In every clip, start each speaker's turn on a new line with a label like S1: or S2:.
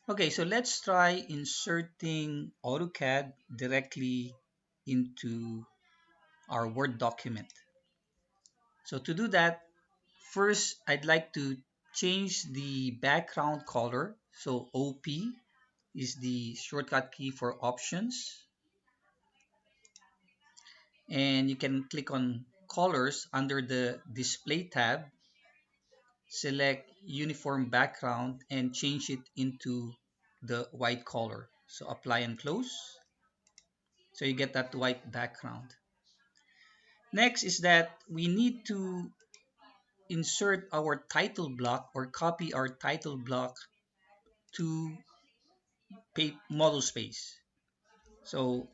S1: Okay, so let's try inserting AutoCAD directly into our Word document. So to do that, first I'd like to change the background color. So OP is the shortcut key for options. And you can click on colors under the display tab, select uniform background and change it into the white color. So apply and close. So you get that white background. Next is that we need to insert our title block or copy our title block to model space. So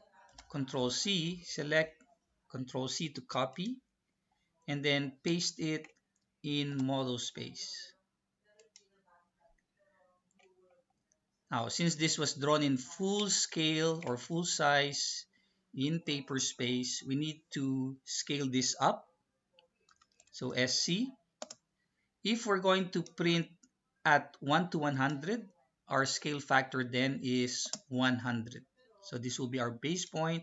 S1: Control C, select Control C to copy and then paste it in model space. Now, since this was drawn in full scale or full size in paper space, we need to scale this up. So SC. If we're going to print at 1 to 100, our scale factor then is 100. So this will be our base point,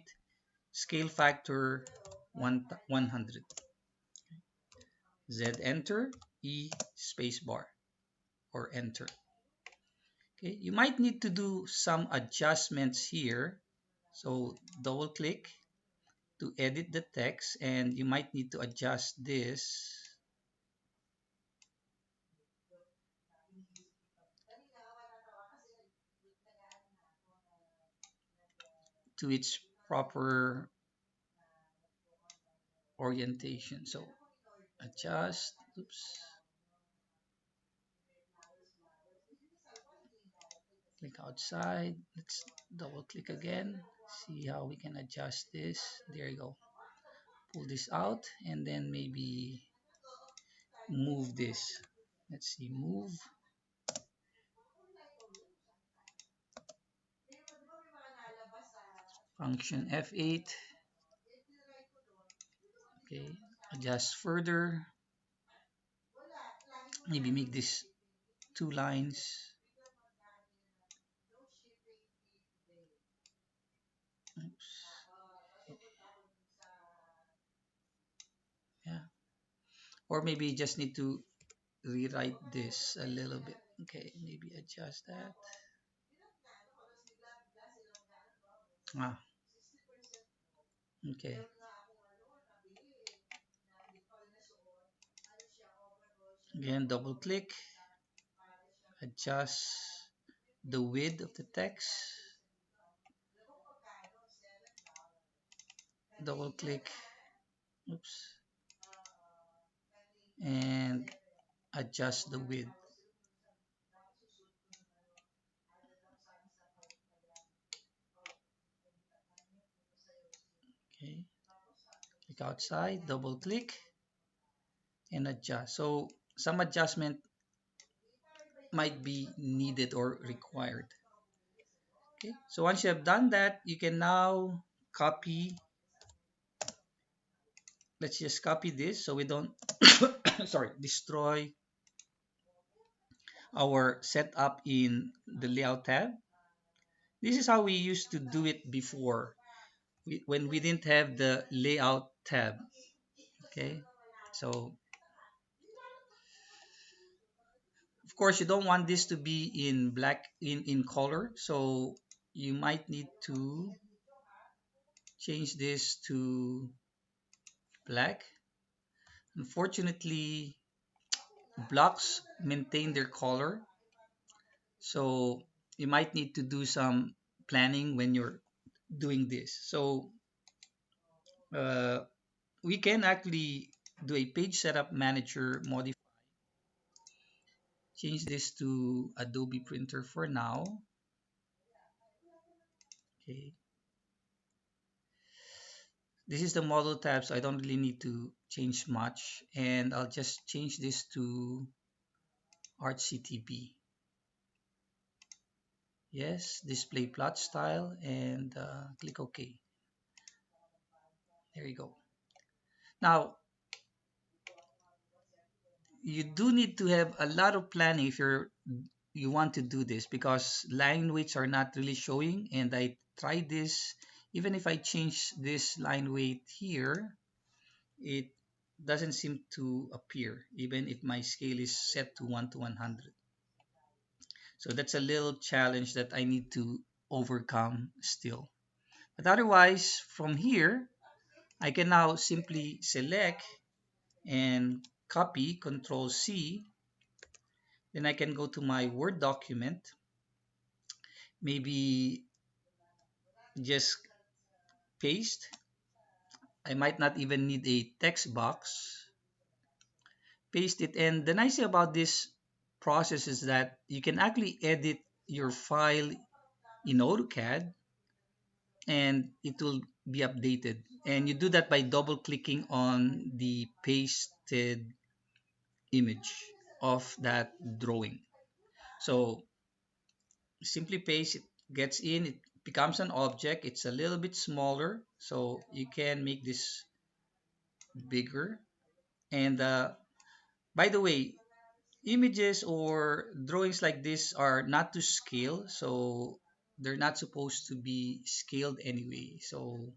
S1: scale factor 100. Z enter, E space bar or enter. Okay, you might need to do some adjustments here. So double click to edit the text and you might need to adjust this to its proper orientation. So adjust, oops, click outside. Let's double click again. See how we can adjust this. There you go. Pull this out and then maybe move this. Let's see, move. Function F8. Okay, adjust further. Maybe make this 2 lines. Oops. Yeah. Or maybe you just need to rewrite this a little bit. Okay, maybe adjust that. Ah, okay. Again, double click, adjust the width of the text, double click, oops, and adjust the width. Okay, click outside, double click, and adjust. So some adjustment might be needed or required. Okay, so once you have done that, you can now copy. Let's just copy this so we don't sorry, destroy our setup in the layout tab. This is how we used to do it before when we didn't have the layout tab. Okay, so of course you don't want this to be in black in color, so you might need to change this to black. Unfortunately, blocks maintain their color, so you might need to do some planning when you're doing this. So uh, we can actually do a page setup manager, modify, change this to Adobe Printer for now. Okay, this is the model tab, so I don't really need to change much, and I'll just change this to ArtCTB. Yes, display plot style, and click OK. There you go. Now you do need to have a lot of planning if you're you want to do this because line weights are not really showing, and I tried this. Even if I change this line weight here, it doesn't seem to appear even if my scale is set to 1 to 100. So that's a little challenge that I need to overcome still. But otherwise, from here, I can now simply select and copy, Control C. Then I can go to my Word document, maybe just paste. I might not even need a text box. Paste it. And the nice thing about this process is that you can actually edit your file in AutoCAD and it will be updated. And you do that by double clicking on the pasted image of that drawing. So simply paste, it gets in, it becomes an object. It's a little bit smaller, so you can make this bigger. And by the way, images or drawings like this are not to scale, so they're not supposed to be scaled anyway. So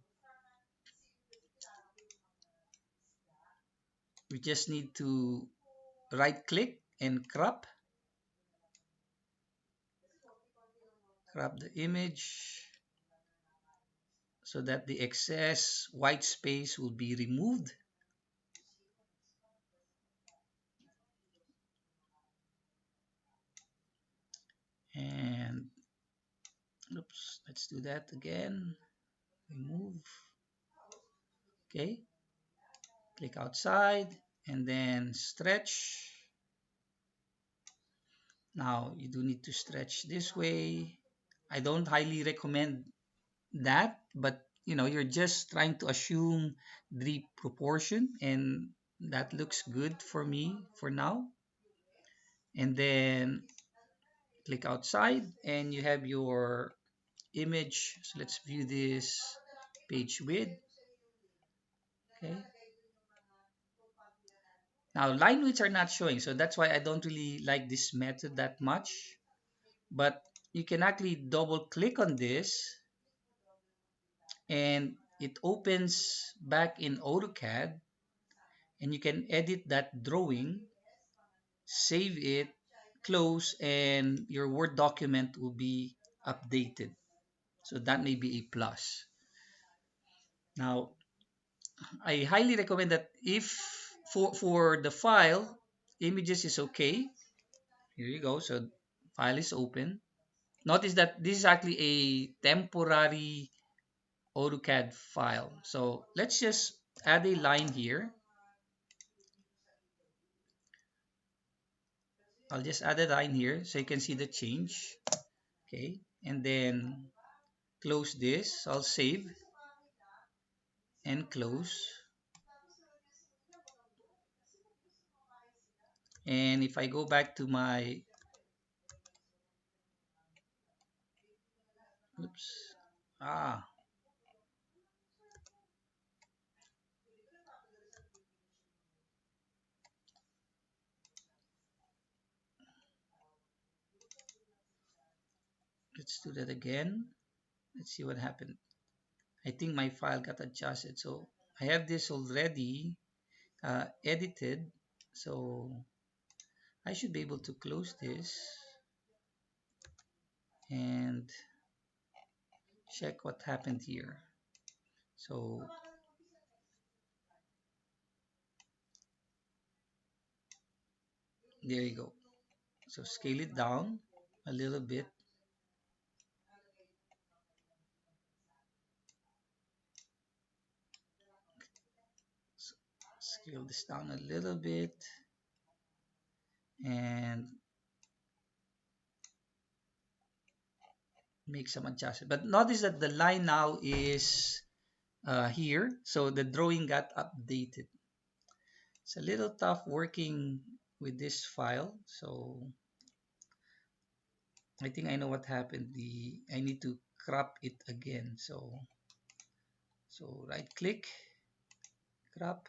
S1: we just need to right click and crop the image so that the excess white space will be removed. And oops, let's do that again. Remove. Okay, click outside and then stretch. Now you do need to stretch this way. I don't highly recommend that, but you're just trying to assume the proportion, and that looks good for me for now. And then click outside and you have your image. So let's view this page width. Okay, now line widths are not showing, so that's why I don't really like this method that much. But you can actually double click on this and it opens back in AutoCAD, and you can edit that drawing, save it, close, and your Word document will be updated. So that may be a plus. Now, I highly recommend that if for the file, images is okay. Here you go. So file is open. Notice that this is actually a temporary AutoCAD file. So let's just add a line here. I'll just add a line here so you can see the change. Okay, and then close this. I'll save and close. And if I go back to my, oops, ah, let's do that again. Let's see what happened. I think my file got adjusted. So I have this already edited. So I should be able to close this and check what happened here. So there you go. So scale it down a little bit. Scale this down a little bit and make some adjustment. But notice that the line now is here, so the drawing got updated. It's a little tough working with this file, so I think I know what happened. I need to crop it again. So right click, crop,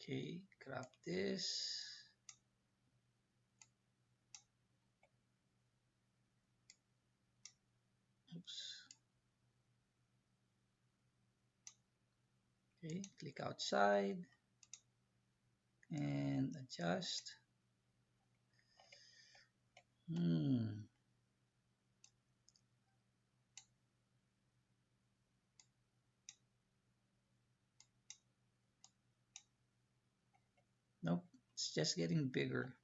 S1: Okay, grab this. Oops. Okay, click outside and adjust. Hmm. Nope, it's just getting bigger.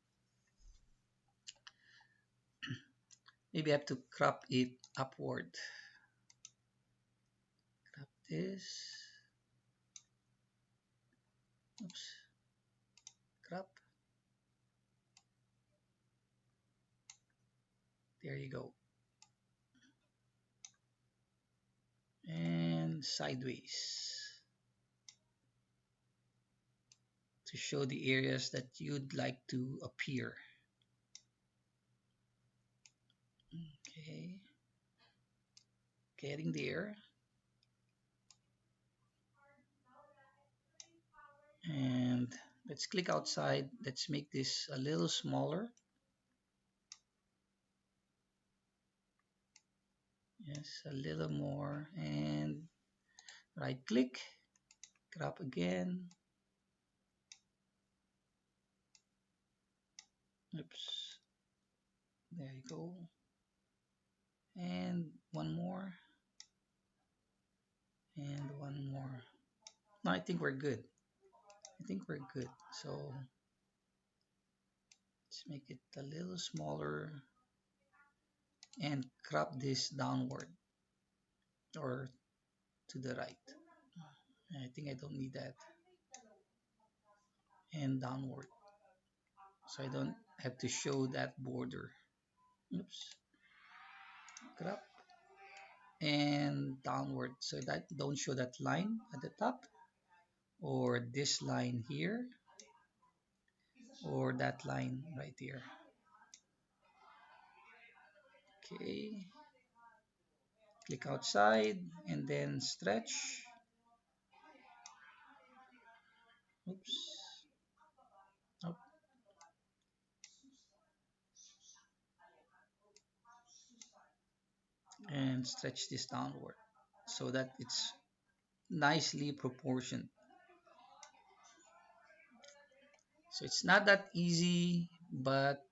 S1: Maybe I have to crop it upward. Crop this. Oops. Crop. There you go. And sideways to show the areas that you'd like to appear. Okay, getting there. And let's click outside. Let's make this a little smaller. Yes, a little more. And right click, crop again. Oops. There you go. And one more. And one more. No, I think we're good. I think we're good. So let's make it a little smaller and crop this downward or to the right. I think I don't need that. And downward. So I don't have to show that border. Oops. Crop and downward. So that don't show that line at the top or this line here or that line right here. Okay. Click outside and then stretch. Oops. Up. And stretch this downward so that it's nicely proportioned. So it's not that easy, but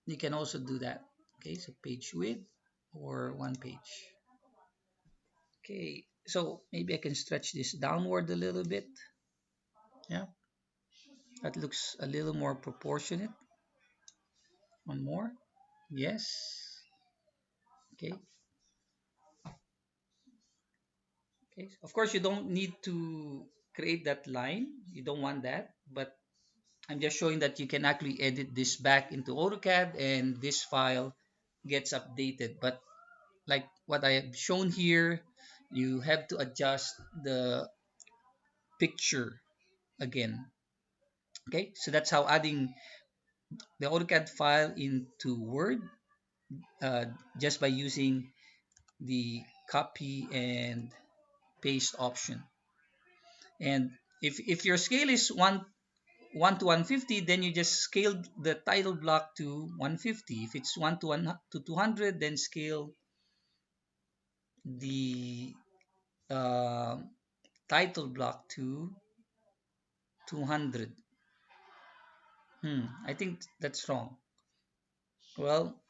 S1: you can also do that. Okay, so page width or one page. Okay, so maybe I can stretch this downward a little bit. Yeah, that looks a little more proportionate. One more. Yes. Okay. Okay. Of course, you don't need to create that line. You don't want that, but I'm just showing that you can actually edit this back into AutoCAD and this file gets updated. But like what I have shown here, you have to adjust the picture again. Okay, so that's how adding the AutoCAD file into Word uh, just by using the copy and paste option. And if your scale is 1 to 150, then you just scale the title block to 150. If it's 1 to 1 to 200, then scale the uh, title block to 200. I think that's wrong. Well,